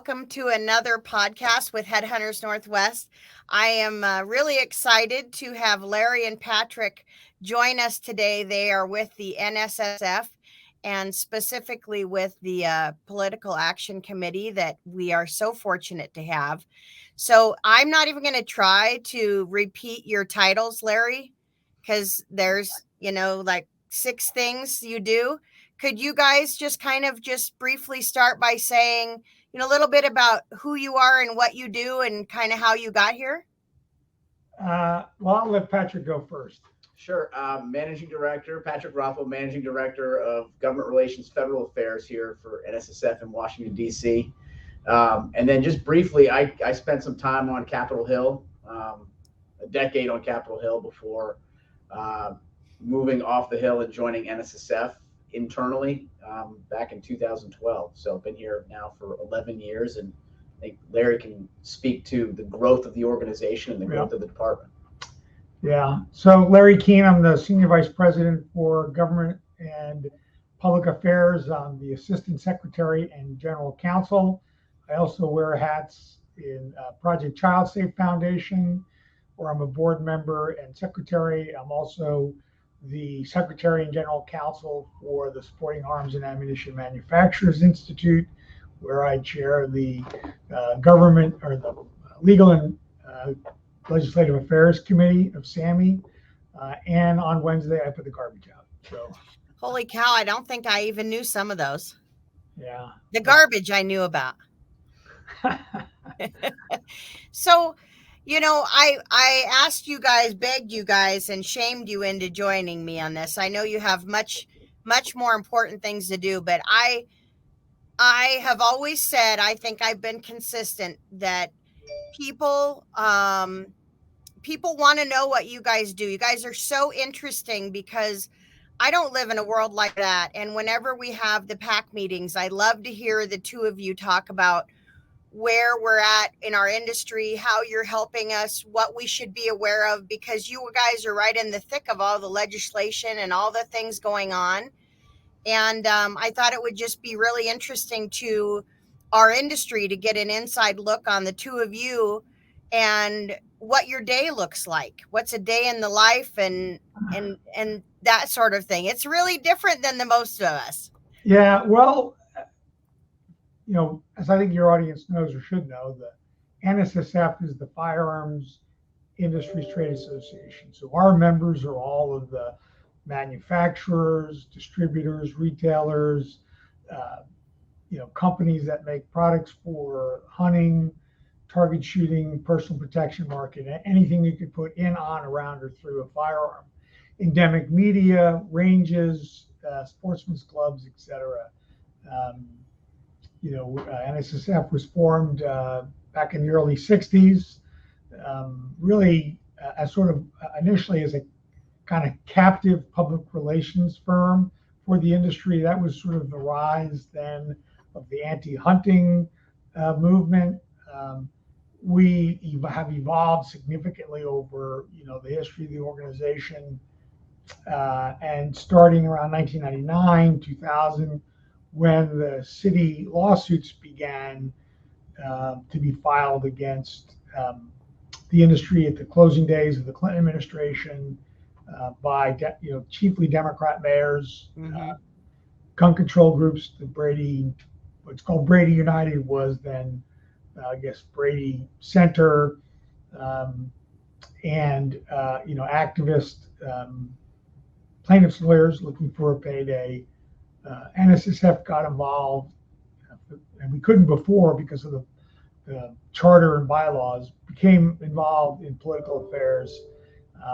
welcome to another podcast with HeadHunters Northwest. I am really excited to have Larry and Patrick join us today. They are with the NSSF and specifically with the Political Action Committee that we are so fortunate to have. So I'm not even going to try to repeat your titles, Larry, because there's, like 6 things you do. Could you guys just briefly start by saying, a little bit about who you are and what you do and kind of how you got here? Well, I'll let Patrick go first. Sure. Managing Director, Patrick Rothwell, Managing Director of Government Relations Federal Affairs here for NSSF in Washington, D.C. And then just briefly, I spent some time on Capitol Hill, a decade on Capitol Hill before moving off the Hill and joining NSSF internally back in 2012. So I've been here now for 11 years, and I think Larry can speak to the growth of the organization and the growth of the department. Yeah. So Larry Keane, I'm the Senior Vice President for Government and Public Affairs. I'm the Assistant Secretary and General Counsel. I also wear hats in Project Child Safe Foundation, where I'm a board member and secretary. I'm also the Secretary and General Counsel for the Sporting Arms and Ammunition Manufacturers Institute, where I chair the government or the Legal and Legislative Affairs Committee of SAMI. And on Wednesday, I put the garbage out. So, holy cow, I don't think I even knew some of those. Yeah. The garbage I knew about. So, I asked you guys, begged you guys, and shamed you into joining me on this. I know you have much, much more important things to do, but I have always said, I think I've been consistent, that people want to know what you guys do. You guys are so interesting because I don't live in a world like that. And whenever we have the PAC meetings, I love to hear the two of you talk about where we're at in our industry, how you're helping us, what we should be aware of, because you guys are right in the thick of all the legislation and all the things going on. And I thought it would just be really interesting to our industry to get an inside look on the two of you and what your day looks like. What's a day in the life and that sort of thing. It's really different than the most of us. Yeah, well, as I think your audience knows or should know, the NSSF is the Firearms Industries Trade Association. So our members are all of the manufacturers, distributors, retailers, companies that make products for hunting, target shooting, personal protection market, anything you could put in, on, around, or through a firearm. Endemic media, ranges, sportsmen's clubs, etc. NSSF was formed back in the early 60s, really as sort of initially as a kind of captive public relations firm for the industry. That was sort of the rise then of the anti-hunting movement. We have evolved significantly over the history of the organization, and starting around 1999, 2000, when the city lawsuits began to be filed against the industry at the closing days of the Clinton administration by chiefly Democrat mayors, gun control groups. What's called Brady United was then, I guess, Brady Center, and activist plaintiffs' lawyers looking for a payday. NSSF got involved, and we couldn't before because of the charter and bylaws, became involved in political affairs.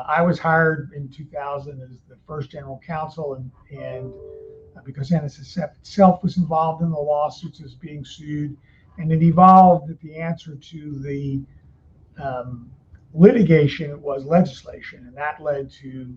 I was hired in 2000 as the first general counsel, and because NSSF itself was involved in the lawsuits, as being sued, and it evolved that the answer to the litigation was legislation, and that led to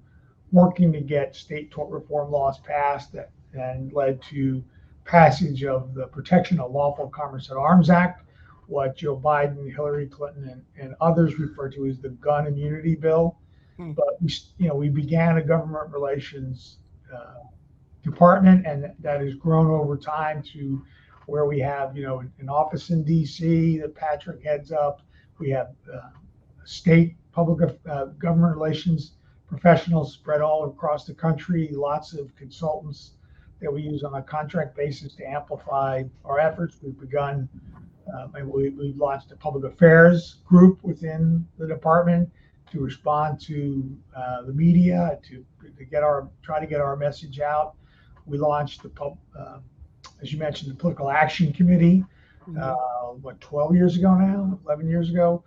working to get state tort reform laws passed that and led to passage of the Protection of Lawful Commerce at Arms Act, what Joe Biden, Hillary Clinton, and others refer to as the Gun Immunity Bill. But we began a government relations department, and that has grown over time to where we have, an office in DC that Patrick heads up. We have state public government relations professionals spread all across the country, lots of consultants that we use on a contract basis to amplify our efforts. We've begun, and we've launched a public affairs group within the department to respond to the media, to try to get our message out. We launched as you mentioned, the Political Action Committee, 12 years ago now, 11 years ago.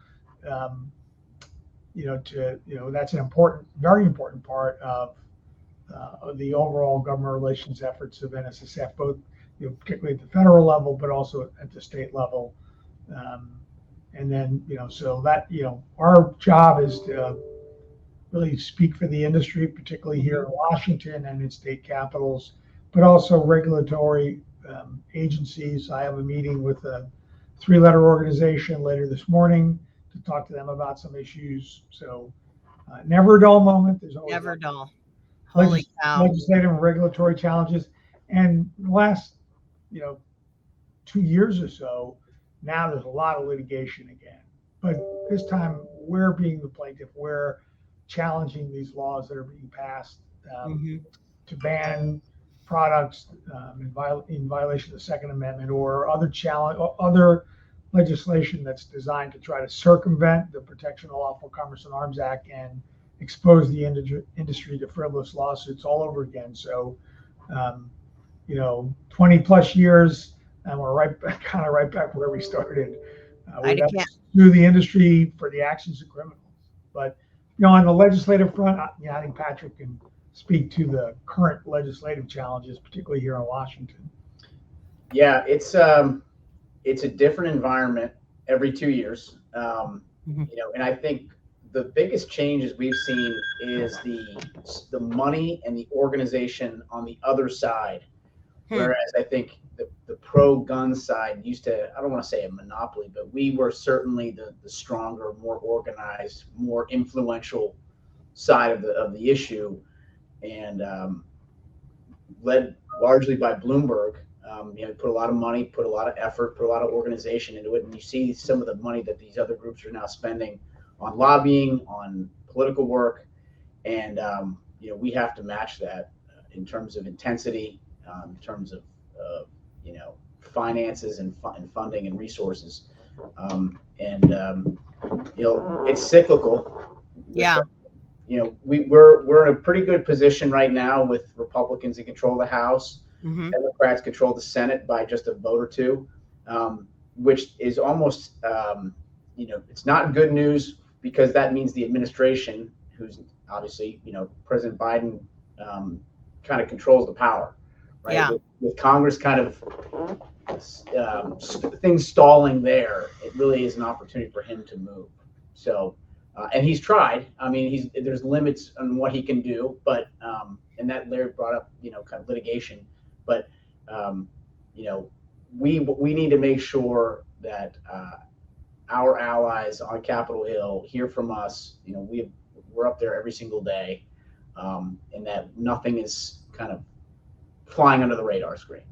That's an very important part of the overall government relations efforts of NSSF, both, particularly at the federal level, but also at the state level. And then, so that, our job is to really speak for the industry, particularly here in Washington and in state capitals, but also regulatory agencies. I have a meeting with a 3-letter organization later this morning to talk to them about some issues. So never a dull moment. There's always never dull. Holy cow. Legislative and regulatory challenges. And the last, 2 years or so, now there's a lot of litigation again. But this time we're being the plaintiff. We're challenging these laws that are being passed to ban products in violation of the Second Amendment, or other legislation that's designed to try to circumvent the Protection of Lawful Commerce and Arms Act and expose the industry to frivolous lawsuits all over again. So, 20 plus years, and we're right back where we started. We have to sue the industry for the actions of criminals. But, on the legislative front, I think Patrick can speak to the current legislative challenges, particularly here in Washington. Yeah, it's a different environment every 2 years. And I think the biggest changes we've seen is the money and the organization on the other side. Whereas I think the pro-gun side used to, I don't want to say a monopoly, but we were certainly the stronger, more organized, more influential side of the issue, and led largely by Bloomberg. Put a lot of money, put a lot of effort, put a lot of organization into it. And you see some of the money that these other groups are now spending on lobbying, on political work. And, we have to match that in terms of intensity, in terms of, finances and funding and resources. It's cyclical. Yeah. We're in a pretty good position right now with Republicans in control of the House. Democrats control the Senate by just a vote or two, which is almost, it's not good news, because that means the administration, who's obviously, President Biden, kind of controls the power, right? Yeah. With Congress kind of things stalling there, it really is an opportunity for him to move. So, and he's tried. I mean, there's limits on what he can do, but and that Larry brought up, kind of litigation. But we need to make sure that our allies on Capitol Hill hear from us. We're up there every single day, and that nothing is kind of flying under the radar screen.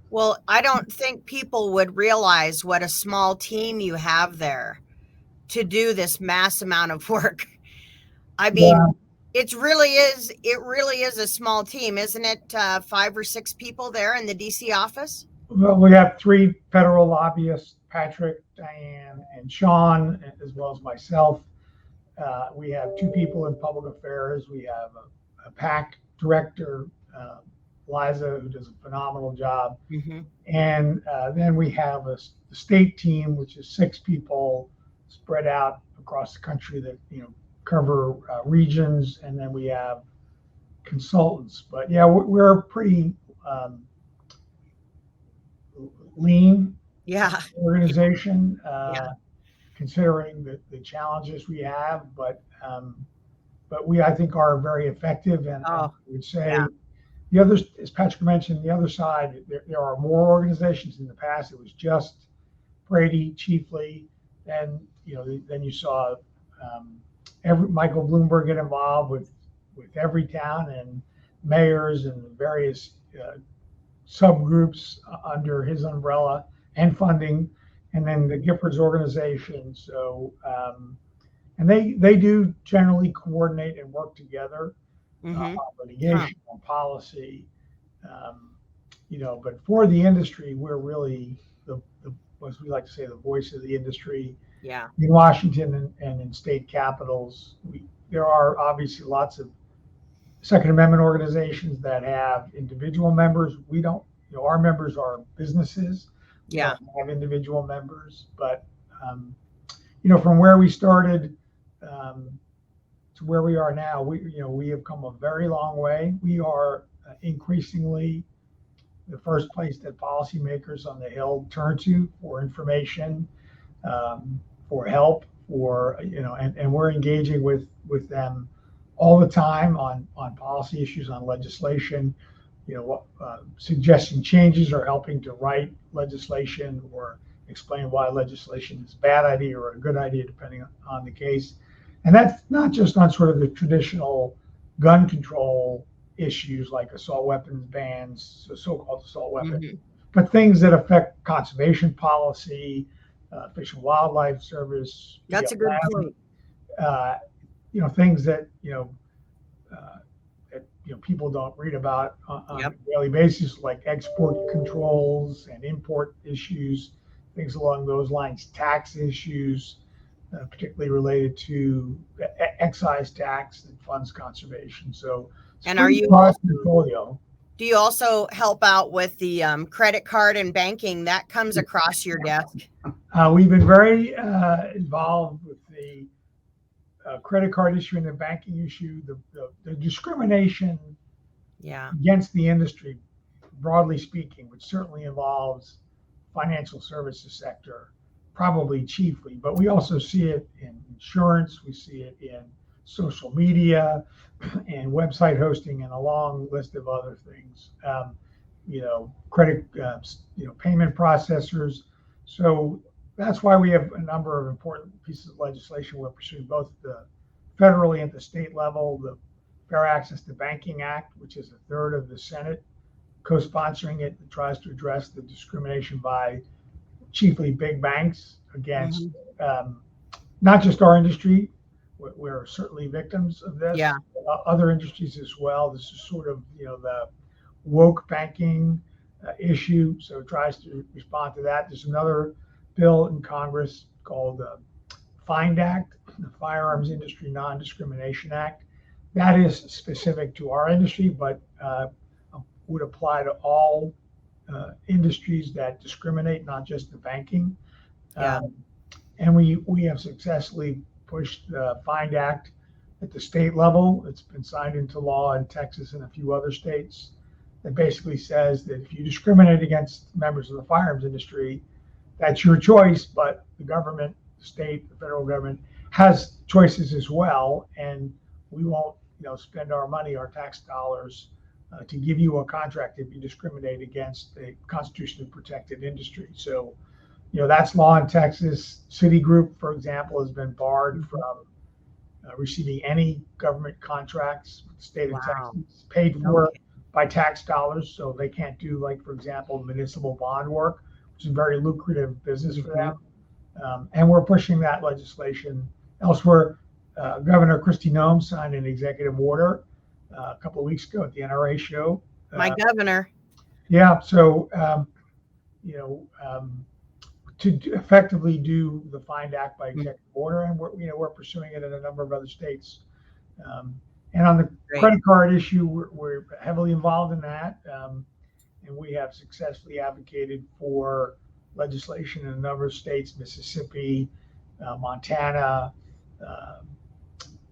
Well, I don't think people would realize what a small team you have there to do this mass amount of work. I mean, it really is a small team, isn't it? 5 or 6 people there in the DC office. Well, we have 3 federal lobbyists: Patrick, Diane, and Sean, as well as myself. We have 2 people in public affairs. We have a PAC director, Liza, who does a phenomenal job. And then we have a state team, which is 6 people spread out across the country that, cover regions. And then we have consultants. But yeah, we're pretty lean organization, considering the challenges we have. But we, I think, are very effective. And I would say the others, as Patrick mentioned, the other side, there are more organizations. In the past, it was just Brady chiefly. Then you saw Michael Bloomberg get involved with every town and mayors and various subgroups under his umbrella and funding, and then the Giffords organization. So, and they do generally coordinate and work together Mm-hmm. on litigation, on policy, but for the industry, we're really as we like to say, the voice of the industry. Yeah. In Washington and in state capitals. There are obviously lots of Second Amendment organizations that have individual members. We don't, our members are businesses. We Yeah. don't have individual members, but from where we started to where we are now, we have come a very long way. We are increasingly the first place that policymakers on the Hill turn to for information, for help, and we're engaging with them all the time on policy issues, on legislation, suggesting changes or helping to write legislation or explain why legislation is a bad idea or a good idea, depending on the case. And that's not just on sort of the traditional gun control issues like assault weapons bans, so-called assault weapons, but things that affect conservation policy, Fish and Wildlife Service. That's a good point. Things that people don't read about on a daily basis, like export controls and import issues, things along those lines, tax issues, particularly related to excise tax that funds conservation. So, and are you also, portfolio. Do you also help out with the credit card and banking that comes across your desk? We've been very involved with the credit card issue and the banking issue, the discrimination against the industry, broadly speaking, which certainly involves financial services sector, probably chiefly, but we also see it in insurance, we see it in social media and website hosting and a long list of other things, credit, payment processors. So that's why we have a number of important pieces of legislation we're pursuing, both the federally and the state level, the Fair Access to Banking Act, which is a third of the Senate co-sponsoring it, that tries to address the discrimination by chiefly big banks against not just our industry. We're certainly victims of this. Yeah. Other industries as well. This is sort of the woke banking issue, so it tries to respond to that. There's another bill in Congress called the FIND Act, the Firearms Industry Non-Discrimination Act. That is specific to our industry, but would apply to all industries that discriminate, not just the banking. And we have successfully pushed the FIND Act at the state level. It's been signed into law in Texas and a few other states. That basically says that if you discriminate against members of the firearms industry, that's your choice, but the government, the state, the federal government has choices as well, and we won't, spend our money, our tax dollars, to give you a contract if you discriminate against a constitutionally protected industry. So, that's law in Texas. Citigroup, for example, has been barred from receiving any government contracts with the state of Texas, paid for by tax dollars. So they can't do, like, for example, municipal bond work, which is a very lucrative business for them. And we're pushing that legislation elsewhere. Governor Kristi Noem signed an executive order a couple of weeks ago at the NRA show. My governor. Yeah. So, to effectively do the FIND Act by executive order, and we're pursuing it in a number of other states. And on the credit card issue, we're heavily involved in that, and we have successfully advocated for legislation in a number of states: Mississippi, Montana,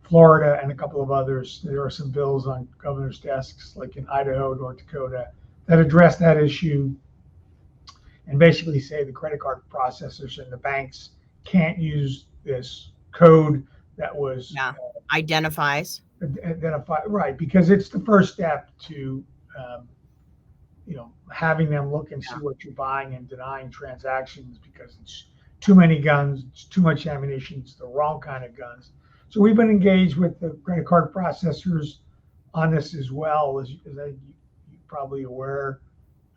Florida, and a couple of others. There are some bills on governors' desks, like in Idaho, North Dakota, that address that issue and basically say the credit card processors and the banks can't use this code that was identify, right, because it's the first step to having them look and see what you're buying and denying transactions because it's too many guns, it's too much ammunition, it's the wrong kind of guns. So we've been engaged with the credit card processors on this as well. As you're probably aware,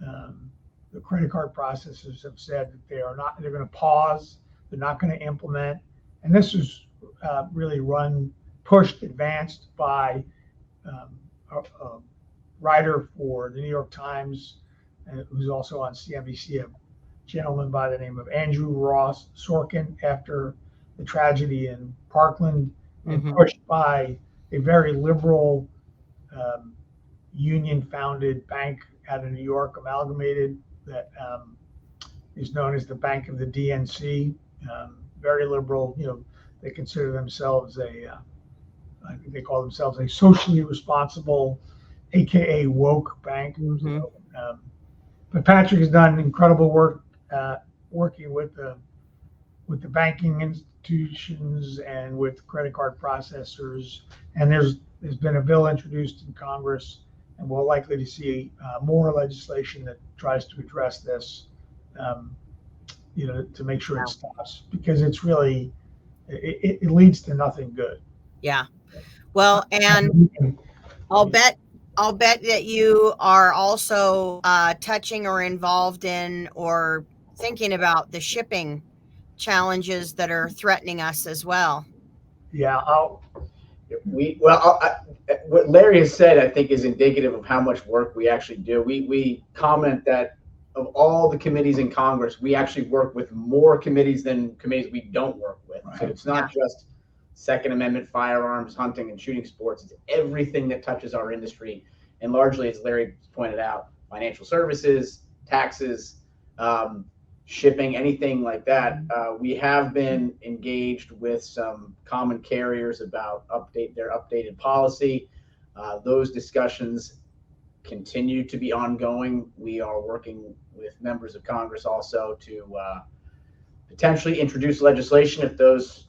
The credit card processors have said that they're going to pause, they're not going to implement. And this is really pushed, advanced by a writer for the New York Times, who's also on CNBC, a gentleman by the name of Andrew Ross Sorkin, after the tragedy in Parkland, and pushed by a very liberal union-founded bank out of New York, Amalgamated, that is known as the Bank of the DNC. Very liberal. They consider themselves I think they call themselves a socially responsible, AKA woke bank. But Patrick has done incredible work working with the banking institutions and with credit card processors. And there's been a bill introduced in Congress, and we're likely to see more legislation that tries to address this, to make sure it stops, because it's really, it leads to nothing good. Yeah. Well, and I'll bet that you are also touching or involved in or thinking about the shipping challenges that are threatening us as well. Yeah. What Larry has said, I think, is indicative of how much work we actually do. We comment that of all the committees in Congress, we actually work with more committees than committees we don't work with. Right. So it's not just Second Amendment, firearms, hunting, and shooting sports. It's everything that touches our industry. And largely, as Larry pointed out, financial services, taxes, shipping, anything like that. We have been engaged with some common carriers about their updated policy. Those discussions continue to be ongoing. We are working with members of Congress also to potentially introduce legislation if those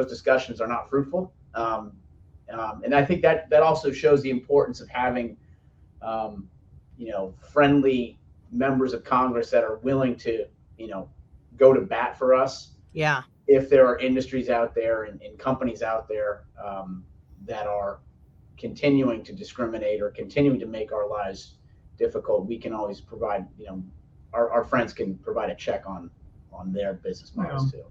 discussions are not fruitful. And I think that also shows the importance of having friendly members of Congress that are willing to go to bat for us. Yeah. If there are industries out there and companies out there that are continuing to discriminate or continuing to make our lives difficult, we can always provide, our friends can provide a check on their business models too.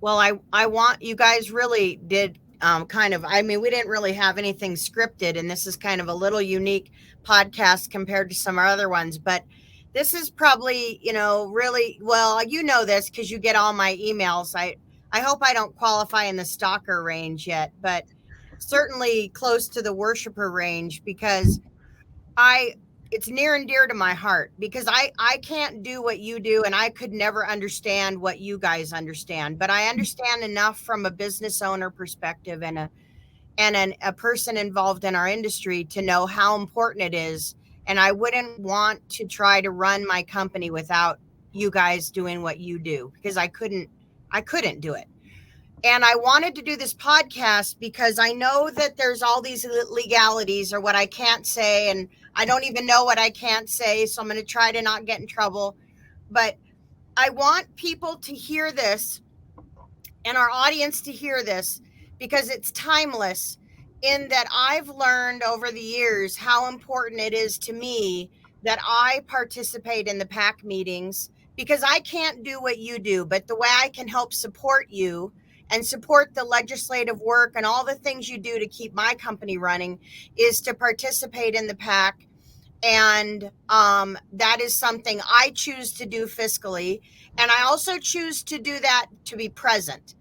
Well, I want, you guys really did we didn't really have anything scripted, and this is kind of a little unique podcast compared to some other ones, but this is probably, really, well, this because you get all my emails. I hope I don't qualify in the stalker range yet, but certainly close to the worshiper range, because it's near and dear to my heart, because I can't do what you do, and I could never understand what you guys understand, but I understand enough from a business owner perspective and a person involved in our industry to know how important it is. And I wouldn't want to try to run my company without you guys doing what you do, because I couldn't do it. And I wanted to do this podcast because I know that there's all these legalities or what I can't say, and I don't even know what I can't say. So I'm going to try to not get in trouble. But I want people to hear this and our audience to hear this, because it's timeless, in that I've learned over the years how important it is to me that I participate in the PAC meetings, because I can't do what you do, but the way I can help support you and support the legislative work and all the things you do to keep my company running is to participate in the PAC. And that is something I choose to do fiscally. And I also choose to do that to be present.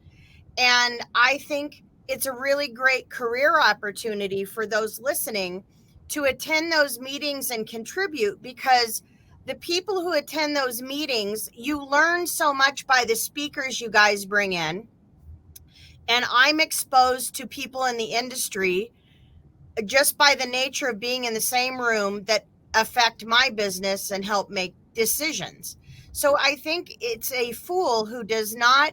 And I think it's a really great career opportunity for those listening to attend those meetings and contribute, because the people who attend those meetings, you learn so much by the speakers you guys bring in. And I'm exposed to people in the industry just by the nature of being in the same room that affect my business and help make decisions. So I think it's a fool who does not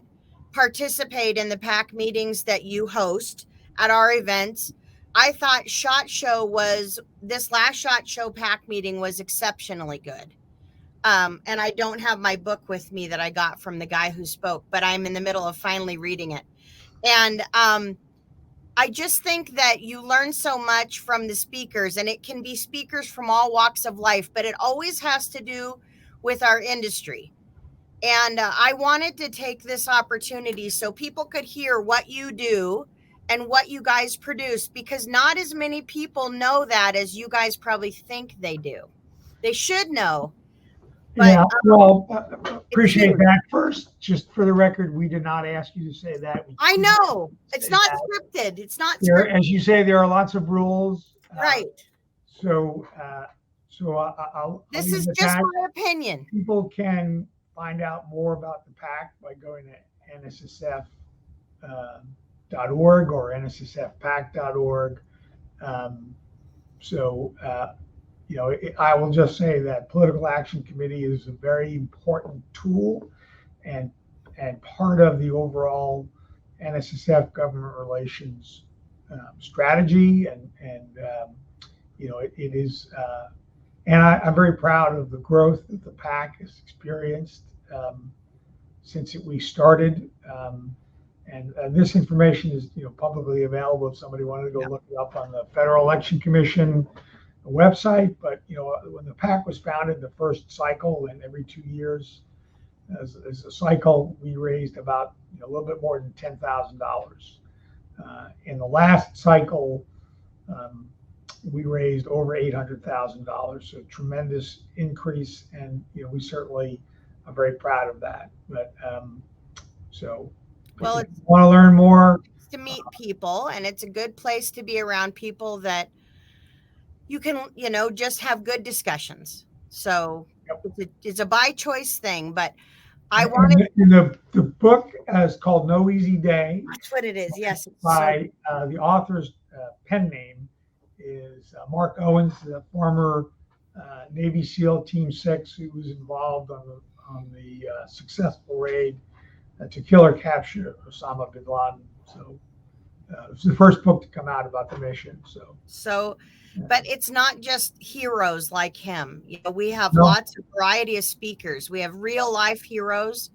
participate in the PAC meetings that you host at our events. I thought this last SHOT Show PAC meeting was exceptionally good. And I don't have my book with me that I got from the guy who spoke, but I'm in the middle of finally reading it. And I I just think that you learn so much from the speakers, and it can be speakers from all walks of life, but it always has to do with our industry. And I wanted to take this opportunity so people could hear what you do and what you guys produce, because not as many people know that as you guys probably think they do. They should know, but Yeah, well, it's appreciate huge. that. First, just for the record, we did not ask you to say that. We I couldn't know it's say not that. scripted. It's not There, scripted, as you say, there are lots of rules. right? So, I'll This leave is it at just that. my opinion. People can find out more about the PAC by going to nssf.org or nssfpac.org. Um, so, I will just say that Political Action Committee is a very important tool and part of the overall NSSF government relations strategy, it is. And I'm very proud of the growth that the PAC has experienced since we started. And this information is, publicly available if somebody wanted to go look it up on the Federal Election Commission website. But when the PAC was founded, the first cycle, and every 2 years, as a cycle, we raised about a little bit more than $10,000. In the last cycle, we raised over $800,000, so tremendous increase, and we certainly are very proud of that. But Well, if you want to learn more, to meet people, and it's a good place to be around people that you can, just have good discussions. So it's a by choice thing, but I wanted. The book is called No Easy Day. That's what it is. Yes. By the author's pen name is Mark Owens, the former Navy SEAL Team 6 who was involved on the successful raid to kill or capture Osama bin Laden. So it's the first book to come out about the mission. But it's not just heroes like him. We have lots of variety of speakers. We have real life heroes,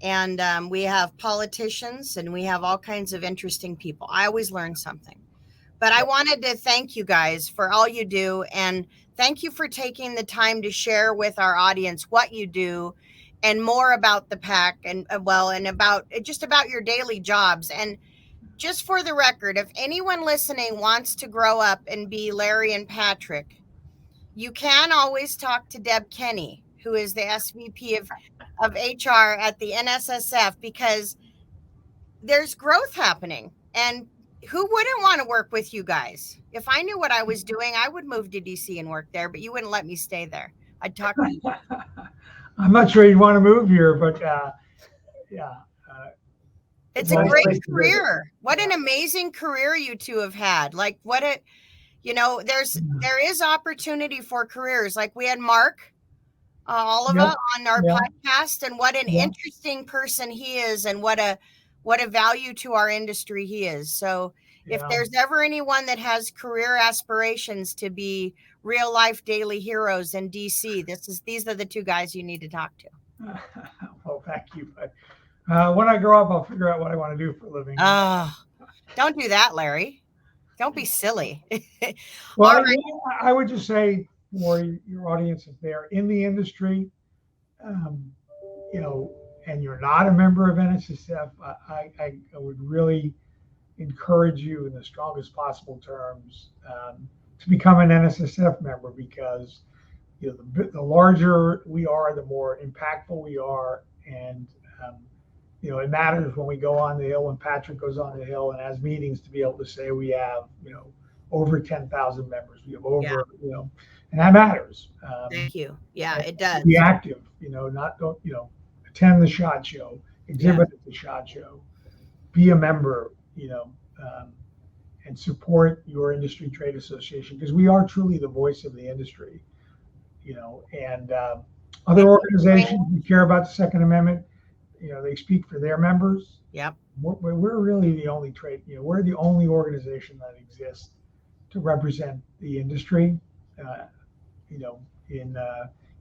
and we have politicians, and we have all kinds of interesting people. I always learn something. But I wanted to thank you guys for all you do, and thank you for taking the time to share with our audience what you do and more about the PAC and about your daily jobs. And just for the record, if anyone listening wants to grow up and be Larry and Patrick, you can always talk to Deb Kenny, who is the SVP of HR at the NSSF, because there's growth happening. And who wouldn't want to work with you guys? If I knew what I was doing, I would move to DC and work there, but you wouldn't let me stay there. I'd talk to you. I'm not sure you'd want to move here, but it's a great career. What an amazing career you two have had. Like there is opportunity for careers. Like we had Mark Oliva on our podcast, and what an interesting person he is, and what a value to our industry he is. So if there's ever anyone that has career aspirations to be real life daily heroes in DC, these are the two guys you need to talk to. Well, thank you. But when I grow up, I'll figure out what I want to do for a living. Don't do that, Larry. Don't be silly. Well, right. I would just say for your audience, if they're in the industry, and you're not a member of NSSF, I would really encourage you in the strongest possible terms to become an NSSF member, because the larger we are, the more impactful we are, and it matters when we go on the Hill, when Patrick goes on the Hill and has meetings, to be able to say we have over 10,000 members. We have over and that matters. Thank you. Yeah, it does. Be active. Attend the SHOT Show, exhibit at the SHOT Show, be a member, and support your industry trade association, because we are truly the voice of the industry, and other organizations who care about the Second Amendment, they speak for their members. Yep. We're really the only trade, we're the only organization that exists to represent the industry, in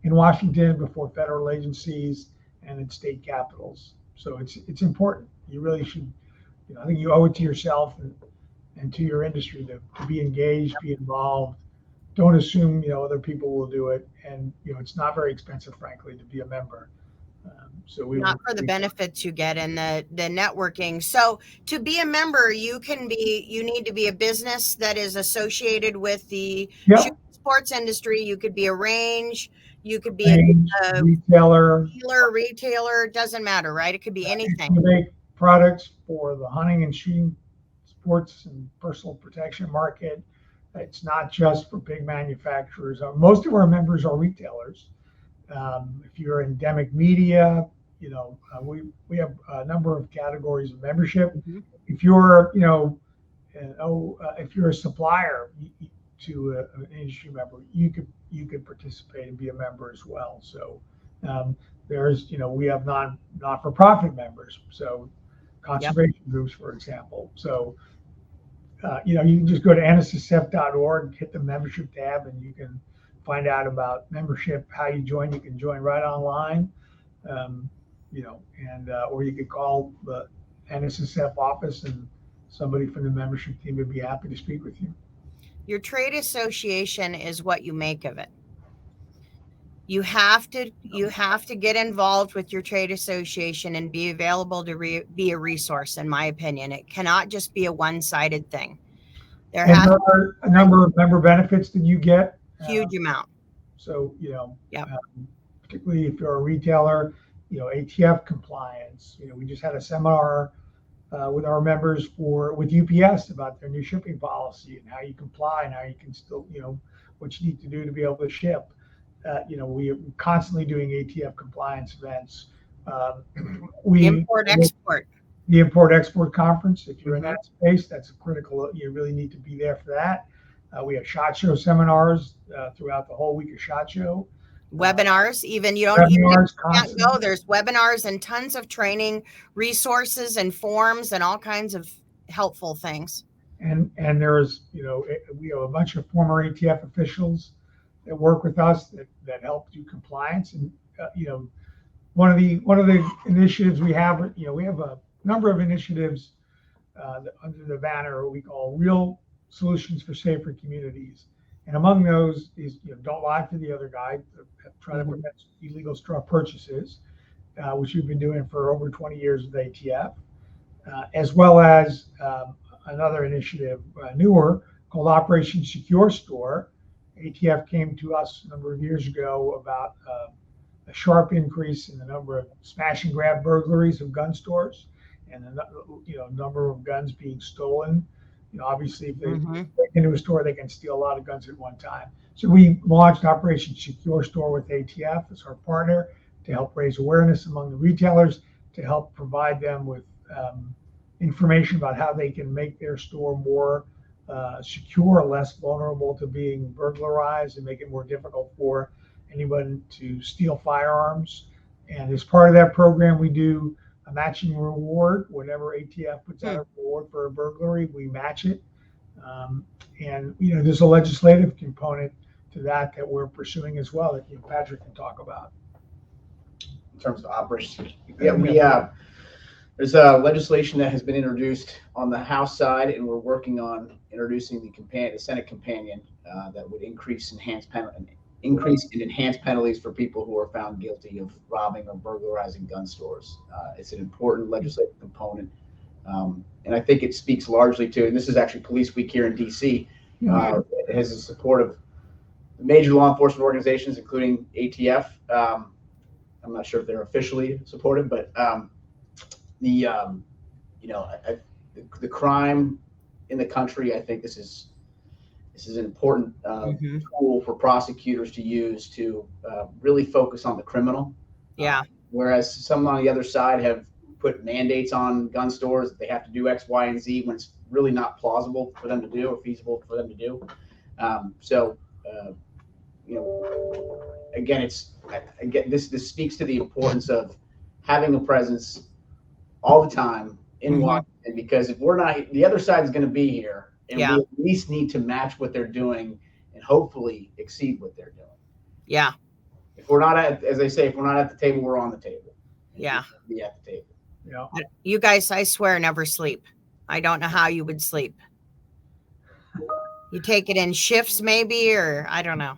Washington, before federal agencies and in state capitals. So it's important. You really should, I think you owe it to yourself and and to your industry to be engaged, be involved. Don't assume, other people will do it. And, it's not very expensive, frankly, to be a member. So we Not for the benefits you get and the networking. So to be a member, you need to be a business that is associated with the shooting sports industry. You could be a range, you could be a retailer, retailer, it doesn't matter, right? It could be anything. You make products for the hunting and shooting sports and personal protection market. It's not just for big manufacturers. Most of our members are retailers. If you're endemic media, we have a number of categories of membership. Mm-hmm. If you're, if you're a supplier to an industry member, you could participate and be a member as well. So there's, we have not-for-profit members. So conservation groups, for example. So you can just go to nssf.org, hit the membership tab, and you can find out about membership, how you join. You can join right online, or you could call the NSSF office, and somebody from the membership team would be happy to speak with you. Your trade association is what you make of it. You have to get involved with your trade association and be available to be a resource, in my opinion. It cannot just be a one-sided thing. There are a number of member benefits that you get. Huge amount. So, particularly if you're a retailer, ATF compliance. We just had a seminar with our members with UPS about their new shipping policy and how you comply and how you can still, what you need to do to be able to ship. We are constantly doing ATF compliance events. The Import-Export Conference. If you're in that space, that's critical. You really need to be there for that. We have SHOT Show seminars throughout the whole week of SHOT Show. Webinars, even you can't go. There's webinars and tons of training resources and forums and all kinds of helpful things. And there's, we have a bunch of former ATF officials that work with us that help do compliance. And, one of the initiatives we have, we have a number of initiatives under the banner we call Real Solutions for Safer Communities. And among those is, don't lie to the other guy, try to prevent illegal straw purchases, which we've been doing for over 20 years with ATF, as well as another initiative, newer, called Operation Secure Store. ATF came to us a number of years ago about a sharp increase in the number of smash and grab burglaries of gun stores, and the number of guns being stolen. Obviously, if they break into a store, they can steal a lot of guns at one time. So we launched Operation Secure Store with ATF as our partner to help raise awareness among the retailers, to help provide them with information about how they can make their store more secure, less vulnerable to being burglarized, and make it more difficult for anyone to steal firearms. And as part of that program, we do a matching reward. Whenever ATF puts out a reward for a burglary, we match it. And there's a legislative component to that we're pursuing as well that Patrick can talk about. In terms of operations, there's a legislation that has been introduced on the House side, and we're working on introducing the Senate companion that would increase and enhance penalties for people who are found guilty of robbing or burglarizing gun stores. It's an important legislative component, and I think it speaks largely to, and this is actually Police Week here in DC. It has the support of major law enforcement organizations, including ATF. I'm not sure if they're officially supported, but the crime in the country, I think this is an important tool for prosecutors to use to really focus on the criminal. Whereas some on the other side have put mandates on gun stores that they have to do X, Y, and Z when it's really not plausible for them to do or feasible for them to do. Again, this speaks to the importance of having a presence all the time in Washington, because if we're not, the other side is going to be here. And we at least need to match what they're doing and hopefully exceed what they're doing. Yeah. If we're not at, as I say, if we're not at the table, we're on the table. Yeah. Be at the table. You guys, I swear, never sleep. I don't know how you would sleep. You take it in shifts maybe, or I don't know.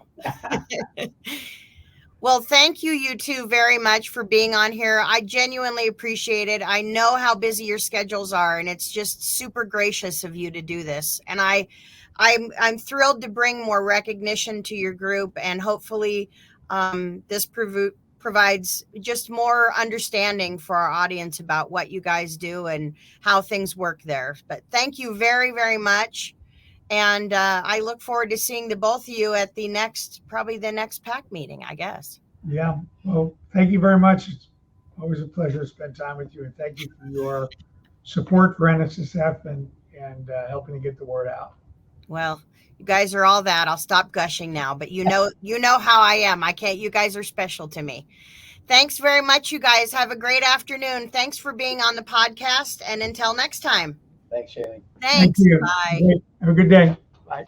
Well, thank you, you two, very much for being on here. I genuinely appreciate it. I know how busy your schedules are, and it's just super gracious of you to do this. And I'm thrilled to bring more recognition to your group, and hopefully, this provides just more understanding for our audience about what you guys do and how things work there. But thank you very, very much. And I look forward to seeing the both of you at probably the next PAC meeting, I guess. Yeah. Well, thank you very much. It's always a pleasure to spend time with you, and thank you for your support for NSSF and helping to get the word out. Well, you guys are all that. I'll stop gushing now, but you know how I am. I can't. You guys are special to me. Thanks very much, you guys. Have a great afternoon. Thanks for being on the podcast, and until next time. Thanks, Shaylee. Thanks. Thank you. Bye. Have a good day. Bye.